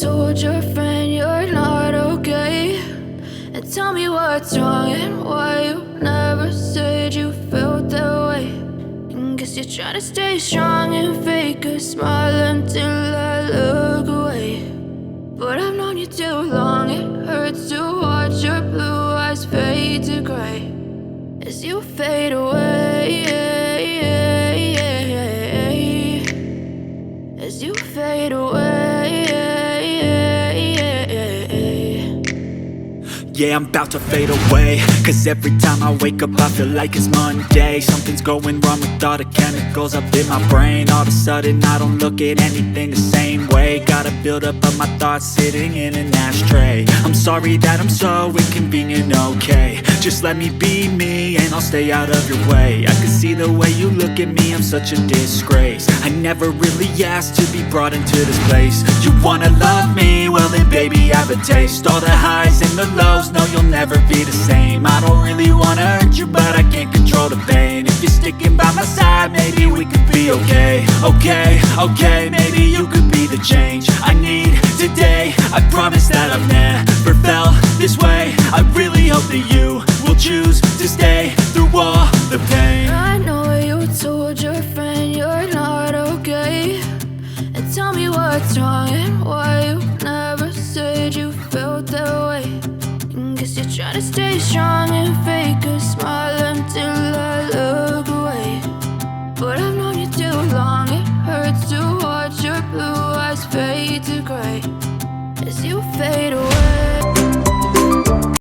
told your friend you're not okay, and tell me what's wrong and why you never said you felt that way. And guess you're trying to stay strong and fake a smile until I look away. But I've known you too long, it hurts to watch your blue eyes fade to gray as you fade away, as you fade away. Yeah, I'm about to fade away, cause every time I wake up I feel like it's Monday. Something's going wrong with all the chemicals up in my brain. All of a sudden I don't look at anything the same way. Gotta build up of my thoughts sitting in an ashtray. I'm sorry that I'm so inconvenient, okay. Just let me be me and I'll stay out of your way. I can see the way you look at me, I'm such a disgrace. I never really asked to be brought into this place. You wanna love me? Well then baby I have a taste. All the highs and the lows, no you'll never be the same. I don't really wanna hurt you but I can't control the pain. If you're sticking by my side maybe we could be okay. Okay, maybe you could be the change I need today. I promise that I've never felt this way. I really hope that you will choose to stay through all the pain. I know you told your friend you're not okay, and tell me what's wrong and why you never said you felt that way. And guess you're trying to stay strong